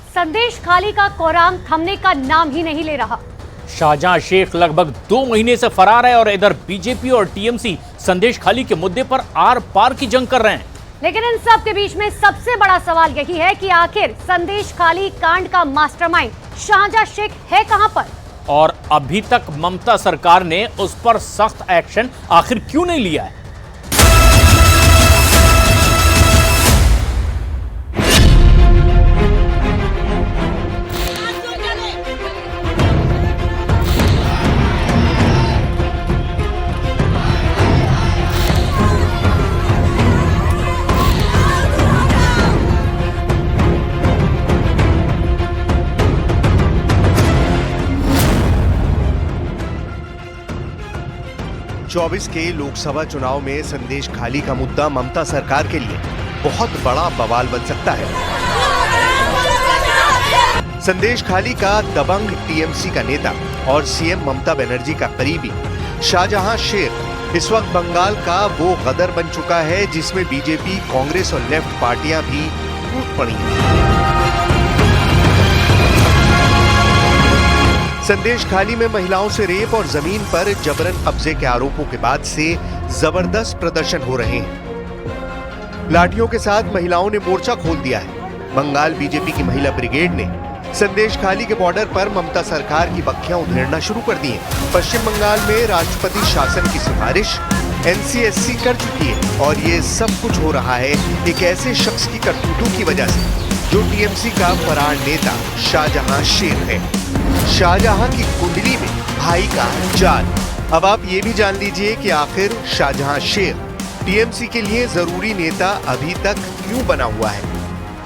संदेश खाली का कोराम थमने का नाम ही नहीं ले रहा। शाहजहां शेख लगभग 2 महीने से फरार है और इधर बीजेपी और टीएमसी संदेश खाली के मुद्दे पर आर पार की जंग कर रहे हैं। लेकिन इन सब के बीच में सबसे बड़ा सवाल यही है कि आखिर संदेश खाली कांड का मास्टरमाइंड शाहजहां शेख है कहां पर, और अभी तक ममता सरकार ने उस पर सख्त एक्शन आखिर क्यों नहीं लिया है। 24 के लोकसभा चुनाव में संदेश खाली का मुद्दा ममता सरकार के लिए बहुत बड़ा बवाल बन सकता है। संदेश खाली का दबंग टीएमसी का नेता और सीएम ममता बनर्जी का करीबी शाहजहां शेख इस वक्त बंगाल का वो गदर बन चुका है जिसमें बीजेपी, कांग्रेस और लेफ्ट पार्टियां भी टूट पड़ी हैं। संदेश खाली में महिलाओं से रेप और जमीन पर जबरन कब्जे के आरोपों के बाद से जबरदस्त प्रदर्शन हो रहे हैं। लाठियों के साथ महिलाओं ने मोर्चा खोल दिया है। बंगाल बीजेपी की महिला ब्रिगेड ने संदेश खाली के बॉर्डर पर ममता सरकार की बखियां उधेड़ना शुरू कर दी है। पश्चिम बंगाल में राष्ट्रपति शासन की सिफारिश एनसीएससी कर चुकी है और ये सब कुछ हो रहा है एक ऐसे शख्स की करतूतों की वजह से जो टीएमसी का फरार नेता शाहजहां शेख है। शाहजहां की कुंडली में भाई का जाल। अब आप ये भी जान लीजिए कि आखिर शाहजहां शेख टीएमसी के लिए जरूरी नेता अभी तक क्यों बना हुआ है।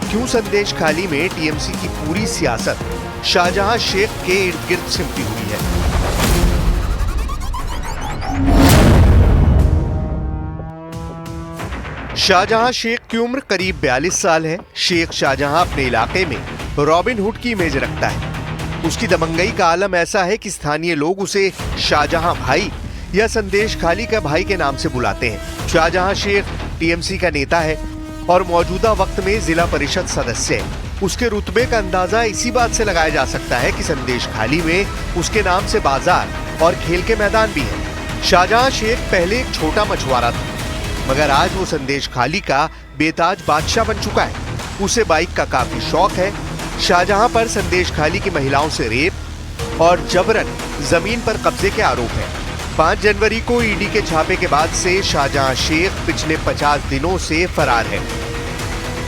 क्यों संदेश खाली में टीएमसी की पूरी सियासत शाहजहां शेख के इर्द गिर्द सिमटी हुई है। शाहजहां शेख की उम्र करीब 42 साल है। शेख शाहजहां अपने इलाके में रॉबिन हुड की इमेज रखता है। उसकी दबंगई का आलम ऐसा है कि स्थानीय लोग उसे शाहजहां भाई या संदेश खाली का भाई के नाम से बुलाते हैं। शाहजहां शेख टीएमसी का नेता है और मौजूदा वक्त में जिला परिषद सदस्य है। उसके रुतबे का अंदाजा इसी बात से लगाया जा सकता है कि संदेश खाली में उसके नाम से बाजार और खेल के मैदान भी है। शाहजहां शेख पहले एक छोटा मछुआरा था, मगर आज वो संदेश खाली का बेताज बादशाह बन चुका है। उसे बाइक का काफी शौक है। शाहजहां पर संदेश खाली की महिलाओं से रेप और जबरन जमीन पर कब्जे के आरोप हैं। 5 जनवरी को ईडी के छापे के बाद से शाहजहां शेख पिछले 50 दिनों से फरार है।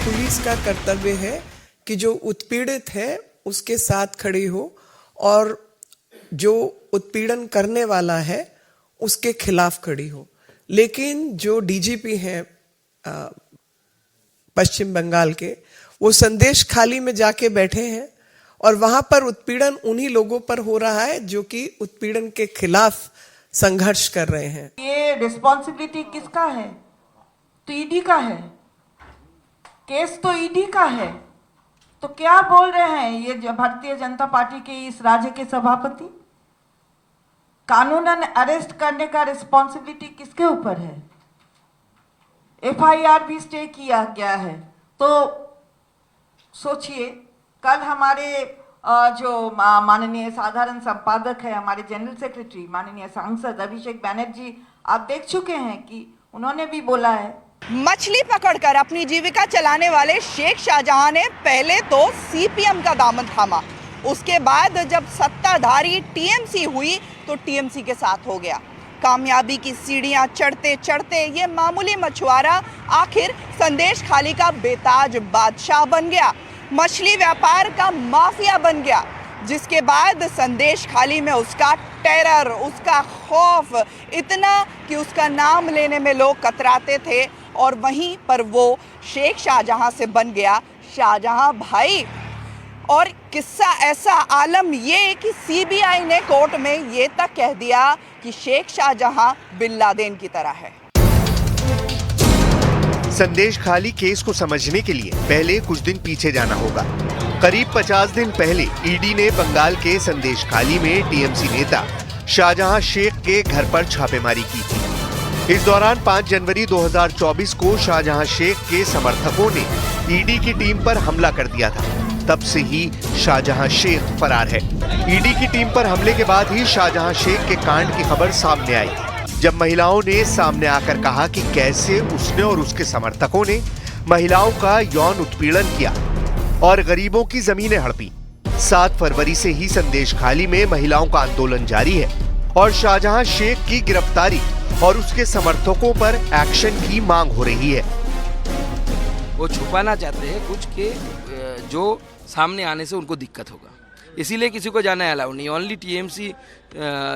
पुलिस का कर्तव्य है कि जो उत्पीड़ित है उसके साथ खड़ी हो और जो उत्पीड़न करने वाला है उसके खिलाफ खड़ी हो। लेकिन जो डीजीपी हैं पश्चिम बंगाल के, वो संदेश खाली में जाके बैठे हैं और वहां पर उत्पीड़न उन्हीं लोगों पर हो रहा है जो कि उत्पीड़न के खिलाफ संघर्ष कर रहे हैं। ये रिस्पॉन्सिबिलिटी किसका है? तो ईडी का है। केस तो ईडी का है। तो क्या बोल रहे हैं ये भारतीय जनता पार्टी के इस राज्य के सभापति? कानूनन अरेस्ट करने का रिस्पॉन्सिबिलिटी किसके ऊपर है? एफआईआर भी स्टे किया गया है। तो सोचिए, कल हमारे जो माननीय साधारण संपादक है, हमारे जनरल सेक्रेटरी माननीय सांसद अभिषेक बनर्जी, आप देख चुके हैं कि उन्होंने भी बोला है। मछली पकड़कर अपनी जीविका चलाने वाले शेख शाहजहां ने पहले तो सीपीएम का दामन थामा, उसके बाद जब सत्ताधारी टीएमसी हुई तो टीएमसी के साथ हो गया। कामयाबी की सीढ़ियां चढ़ते चढ़ते ये मामूली मछुआरा आखिर संदेश खाली का बेताज बादशाह बन गया, मछली व्यापार का माफिया बन गया, जिसके बाद संदेश खाली में उसका टेरर, उसका खौफ इतना कि उसका नाम लेने में लोग कतराते थे। और वहीं पर वो शेख शाहजहां से बन गया शाहजहां भाई। और किस्सा ऐसा आलम ये कि सीबीआई ने कोर्ट में ये तक कह दिया कि शेख शाहजहां बिन लादेन की तरह है। संदेश खाली केस को समझने के लिए पहले कुछ दिन पीछे जाना होगा। करीब 50 दिन पहले ईडी ने बंगाल के संदेश खाली में टीएमसी नेता शाहजहां शेख के घर पर छापेमारी की थी। इस दौरान 5 जनवरी 2024 को शाहजहां शेख के समर्थकों ने ईडी की टीम पर हमला कर दिया था। तब से ही शाहजहां शेख फरार है। ईडी की टीम पर हमले के बाद ही शाहजहां शेख के कांड की खबर सामने आई, जब महिलाओं ने सामने आकर कहा कि कैसे उसने और उसके समर्थकों ने महिलाओं का यौन उत्पीड़न किया और गरीबों की जमीनें हड़पी। 7 फरवरी से ही संदेशखाली में महिलाओं का आंदोलन जारी है और शाहजहां शेख की गिरफ्तारी और उसके समर्थकों पर एक्शन की मांग हो रही है। वो छुपाना चाहते हैं कुछ के जो सामने आने से उनको दिक्कत होगा, इसीलिए किसी को जाना अलाउ नहीं। ओनली टीएमसी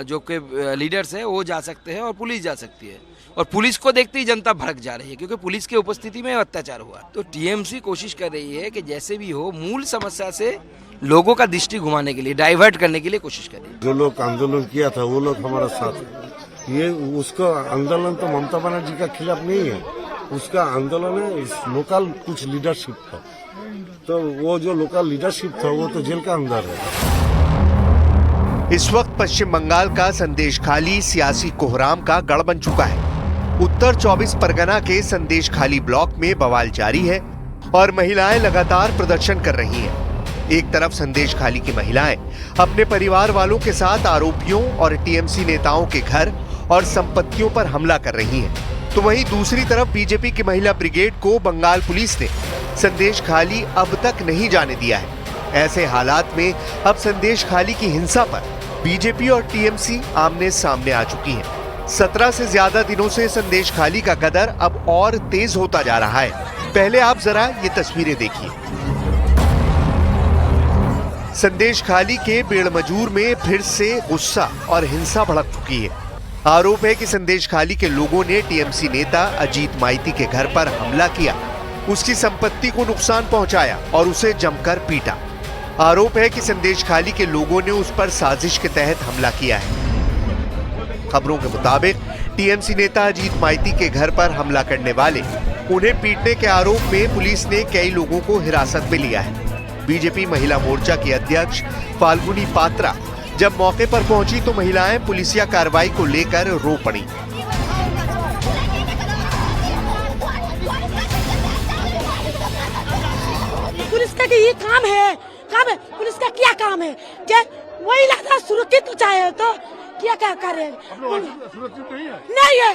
जो के लीडर्स है वो जा सकते हैं और पुलिस जा सकती है, और पुलिस को देखते ही जनता भड़क जा रही है क्योंकि पुलिस की उपस्थिति में अत्याचार हुआ। तो टीएमसी कोशिश कर रही है कि जैसे भी हो मूल समस्या से लोगों का दृष्टि घुमाने के लिए, डाइवर्ट करने के लिए कोशिश कर रही है। जो लोग आंदोलन किया था वो लोग हमारा साथ है। ये उसका आंदोलन तो ममता बनर्जी का खिलाफ नहीं है, उसका आंदोलन है लोकल कुछ लीडरशिप था। तो वो जो लोकल लीडरशिप था वो तो जेल का अंदर है। इस वक्त पश्चिम बंगाल का संदेशखाली सियासी कोहराम का गढ़ बन चुका है। उत्तर 24 परगना के संदेशखाली ब्लॉक में बवाल जारी है और महिलाएं लगातार प्रदर्शन कर रही हैं। एक तरफ संदेशखाली की महिलाएं अपने परिवार वालों के साथ आरोपियों और टीएमसी नेताओं के घर और संपत्तियों पर हमला कर रही हैं, तो वहीं दूसरी तरफ बीजेपी की महिला ब्रिगेड को बंगाल पुलिस ने संदेशखाली अब तक नहीं जाने दिया है। ऐसे हालात में अब संदेशखाली की हिंसा पर बीजेपी और टीएमसी आमने सामने आ चुकी हैं। 17 से ज्यादा दिनों से संदेशखाली का गदर अब और तेज होता जा रहा है। पहले आप जरा ये तस्वीरें देखिए। संदेशखाली के बेड़मजूर में फिर से गुस्सा और हिंसा भड़क चुकी है। आरोप है कि संदेशखाली के लोगों ने टीएमसी नेता अजीत माइती के घर पर हमला किया, उसकी संपत्ति को नुकसान पहुंचाया और उसे जमकर पीटा। आरोप है कि संदेशखाली के लोगों ने उस पर साजिश के तहत हमला किया है। खबरों के मुताबिक टीएमसी नेता अजीत माइती के घर पर हमला करने वाले उन्हें पीटने के आरोप में पुलिस ने कई लोगों को हिरासत में लिया है। बीजेपी महिला मोर्चा की अध्यक्ष फाल्गुनी पात्रा जब मौके पर पहुंची तो महिलाएं पुलिसिया कार्रवाई को लेकर रो पड़ी। पुलिस का ये काम है पुलिस का क्या काम है? क्या वही इलाका सुरक्षित तो चाहे तो क्या करे? नहीं है,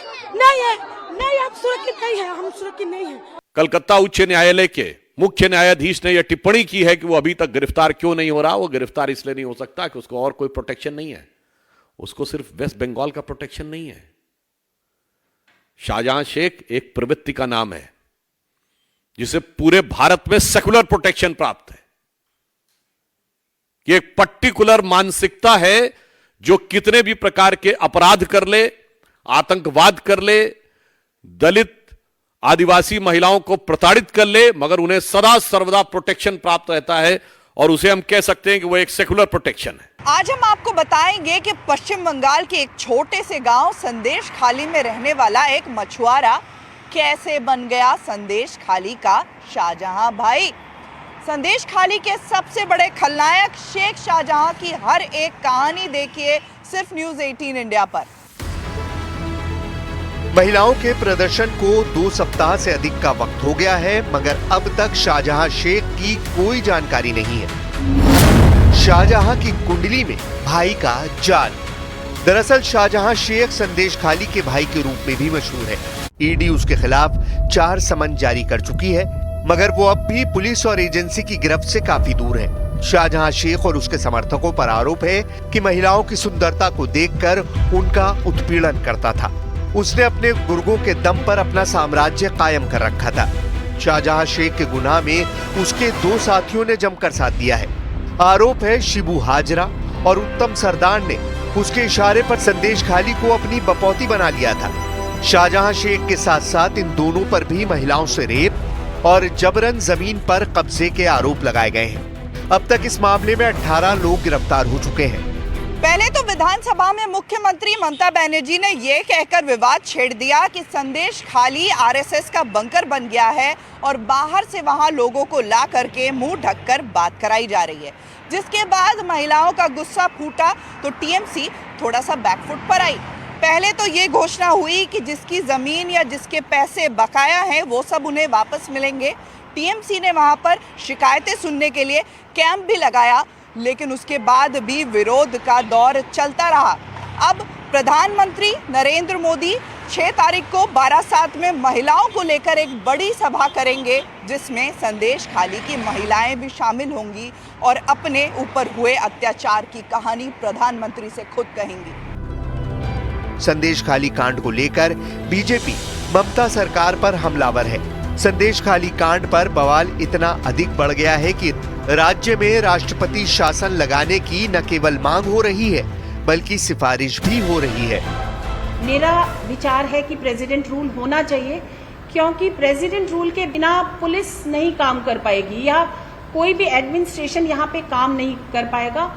हम सुरक्षित नहीं है, हम सुरक्षित नहीं है। कलकत्ता उच्च न्यायालय के मुख्य न्यायाधीश ने यह टिप्पणी की है कि वो अभी तक गिरफ्तार क्यों नहीं हो रहा। वो गिरफ्तार इसलिए नहीं हो सकता कि उसको और कोई प्रोटेक्शन नहीं है, उसको सिर्फ वेस्ट बंगाल का प्रोटेक्शन नहीं है। शाहजहां शेख एक प्रवृत्ति का नाम है जिसे पूरे भारत में सेकुलर प्रोटेक्शन प्राप्त है। कि एक पर्टिकुलर मानसिकता है जो कितने भी प्रकार के अपराध कर ले, आतंकवाद कर ले, दलित आदिवासी महिलाओं को प्रताड़ित कर ले, मगर उन्हें सदा सर्वदा प्रोटेक्शन प्राप्त रहता है और उसे हम कह सकते हैं कि वो एक सेकुलर प्रोटेक्शन है। आज हम आपको बताएंगे कि पश्चिम बंगाल के एक छोटे से गांव संदेशखाली में रहने वाला एक मछुआरा कैसे बन गया संदेशखाली का शाहजहां भाई। संदेशखाली के सबसे बड़े खलनायक शेख शाहजहां की हर एक कहानी देखिए सिर्फ न्यूज़ 18 इंडिया पर। महिलाओं के प्रदर्शन को 2 सप्ताह से अधिक का वक्त हो गया है, मगर अब तक शाहजहां शेख की कोई जानकारी नहीं है। शाहजहां की कुंडली में भाई का जाल। दरअसल शाहजहां शेख संदेशखाली के भाई के रूप में भी मशहूर है। ईडी उसके खिलाफ 4 समन जारी कर चुकी है, मगर वो अब भी पुलिस और एजेंसी की गिरफ्त से काफी दूर है। शाहजहां शेख और उसके समर्थकों पर आरोप है कि महिलाओं की सुंदरता को देखकर उनका उत्पीड़न करता था। उसने अपने गुर्गों के दम पर अपना साम्राज्य कायम कर रखा था। शाहजहां शेख के गुनाह में उसके 2 साथियों ने जमकर साथ दिया है। आरोप है शिबू हाजरा और उत्तम सरदार ने उसके इशारे पर संदेशखाली को अपनी बपौती बना लिया था। शाहजहां शेख के साथ साथ इन दोनों पर भी महिलाओं से रेप और जबरन जमीन पर कब्जे के आरोप लगाए गए हैं। अब तक इस मामले में 18 लोग गिरफ्तार हो चुके हैं। पहले तो विधानसभा में मुख्यमंत्री ममता बनर्जी ने ये कहकर विवाद छेड़ दिया कि संदेशखाली आरएसएस का बंकर बन गया है और बाहर से वहां लोगों को ला करके मुंह ढककर बात कराई जा रही है, जिसके बाद महिलाओं का गुस्सा फूटा तो टीएमसी थोड़ा सा बैकफुट पर आई। पहले तो ये घोषणा हुई कि जिसकी जमीन या जिसके पैसे बकाया हैं वो सब उन्हें वापस मिलेंगे। टीएमसी ने वहां पर शिकायतें सुनने के लिए कैंप भी लगाया, लेकिन उसके बाद भी विरोध का दौर चलता रहा। अब प्रधानमंत्री नरेंद्र मोदी 6 तारीख को बारासात में महिलाओं को लेकर एक बड़ी सभा करेंगे, जिसमें संदेश खाली की महिलाएं भी शामिल होंगी और अपने ऊपर हुए अत्याचार की कहानी प्रधानमंत्री से खुद कहेंगी। संदेश खाली कांड को लेकर बीजेपी ममता सरकार पर हमलावर है। संदेश खाली कांड पर बवाल इतना अधिक बढ़ गया है कि राज्य में राष्ट्रपति शासन लगाने की न केवल मांग हो रही है बल्कि सिफारिश भी हो रही है। मेरा विचार है कि प्रेसिडेंट रूल होना चाहिए, क्योंकि प्रेसिडेंट रूल के बिना पुलिस नहीं काम कर पाएगी या कोई भी एडमिनिस्ट्रेशन यहाँ पे काम नहीं कर पाएगा।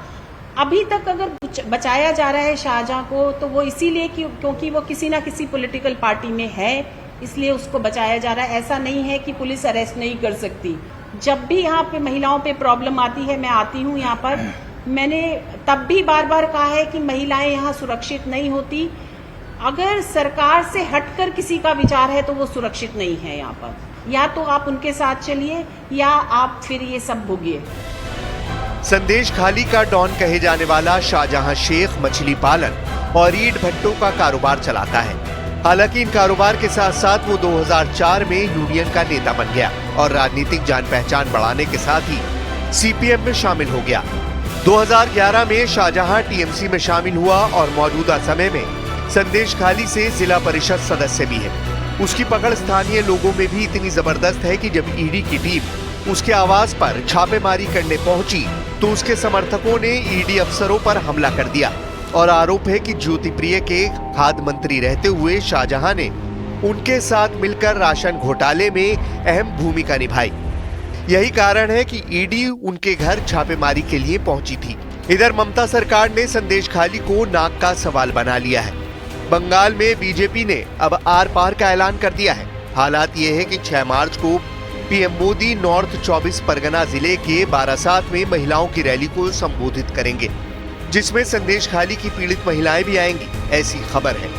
अभी तक अगर बचाया जा रहा है शाहजहां को, तो वो इसीलिए क्योंकि वो किसी ना किसी पॉलिटिकल पार्टी में है, इसलिए उसको बचाया जा रहा है। ऐसा नहीं है कि पुलिस अरेस्ट नहीं कर सकती। जब भी यहाँ पे महिलाओं पे प्रॉब्लम आती है, मैं आती हूँ यहाँ पर, मैंने तब भी बार बार कहा है कि महिलाएं यहाँ सुरक्षित नहीं होती। अगर सरकार से हटकर किसी का विचार है तो वो सुरक्षित नहीं है यहाँ पर। या तो आप उनके साथ चलिए या आप फिर ये सब भोगिए। संदेश खाली का डॉन कहे जाने वाला शाहजहां शेख मछली पालन और ईंट भट्टों का कारोबार चलाता है। हालांकि इन कारोबार के साथ साथ वो 2004 में यूनियन का नेता बन गया और राजनीतिक जान पहचान बढ़ाने के साथ ही सीपीएम में शामिल हो गया। 2011 में शाहजहां टीएमसी में शामिल हुआ और मौजूदा समय में संदेश खाली से जिला परिषद सदस्य भी है। उसकी पकड़ स्थानीय लोगों में भी इतनी जबरदस्त है कि जब ईडी की टीम उसके आवास पर छापेमारी करने पहुंची तो उसके समर्थकों ने ईडी अफसरों पर हमला कर दिया और आरोप है कि ज्योतिप्रिय के खाद्य मंत्री रहते हुए शाहजहां ने उनके साथ मिलकर राशन घोटाले में अहम भूमिका निभाई। यही कारण है कि ईडी उनके घर छापेमारी के लिए पहुंची थी। इधर ममता सरकार ने संदेश खाली को नाक का सवाल बना लिया है। बंगाल में बीजेपी ने अब आर पार का ऐलान कर दिया है। हालात ये है कि 6 मार्च को पीएम मोदी नॉर्थ 24 परगना जिले के बारासात में महिलाओं की रैली को संबोधित करेंगे, जिसमें संदेश खाली की पीड़ित महिलाएं भी आएंगी, ऐसी खबर है।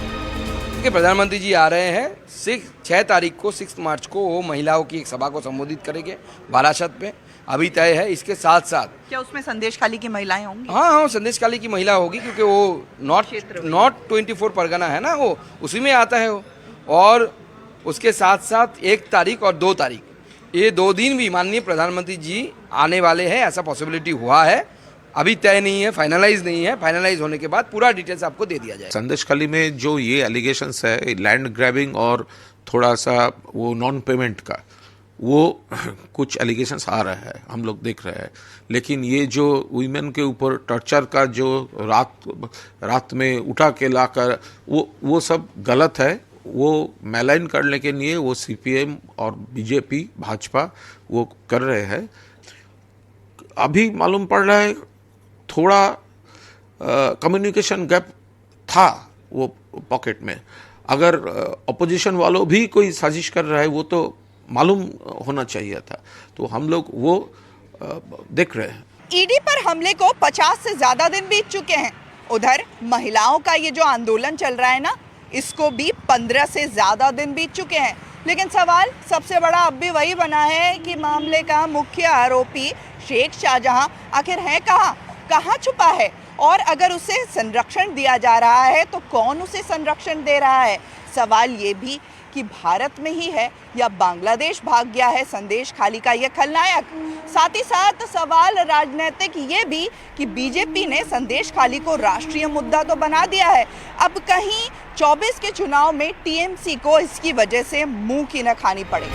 कि प्रधानमंत्री जी आ रहे हैं 6 तारीख को 6 मार्च को वो महिलाओं की एक सभा को संबोधित करेंगे बारासात में, अभी तय है। इसके साथ साथ क्या उसमें संदेश खाली की महिलाएं होंगी? हाँ, संदेश खाली की महिला होगी, क्योंकि वो नॉर्थ 24 परगना है ना, वो उसी में आता है वो। और उसके साथ साथ 1 तारीख और 2 तारीख, ये 2 दिन भी माननीय प्रधानमंत्री जी आने वाले हैं, ऐसा पॉसिबिलिटी हुआ है। अभी तय नहीं है, फाइनलाइज नहीं है। फाइनलाइज होने के बाद पूरा डिटेल्स आपको दे दिया जाए। संदेश खाली में जो ये एलिगेशंस है लैंड ग्रैबिंग और थोड़ा सा वो नॉन पेमेंट का, वो कुछ एलिगेशंस आ रहा है, हम लोग देख रहे हैं। लेकिन ये जो वुमेन के ऊपर टॉर्चर का जो रात में उठा के लाकर वो सब गलत है। वो मैलाइन करने के लिए वो सीपीएम और बीजेपी भाजपा वो कर रहे हैं। अभी मालूम पड़ रहा है थोड़ा कम्युनिकेशन गैप था वो पॉकेट में। अगर अपोजिशन वालों भी कोई साजिश कर रहा है वो तो मालूम होना चाहिए था। तो हम लोग वो देख रहे हैं। ईडी पर हमले को 50 से ज्यादा दिन बीत चुके हैं। उधर महिलाओं का ये जो आंदोलन चल रहा है ना, इसको भी 15 से ज्यादा दिन बीत चुके हैं। लेकिन सवाल सबसे बड़ा अब भी वही बना है कि मामले का मुख्य आरोपी शेख शाहजहां आखिर है कहाँ छुपा है, और अगर उसे संरक्षण दिया जा रहा है तो कौन उसे संरक्षण दे रहा है। सवाल ये भी कि भारत में ही है या बांग्लादेश भाग गया है संदेश खाली का ये खलनायक। साथ ही साथ सवाल राजनीतिक ये भी कि बीजेपी ने संदेश खाली को राष्ट्रीय मुद्दा तो बना दिया है, अब कहीं 24 के चुनाव में टीएमसी को इसकी वजह से मुंह की न खानी पड़े।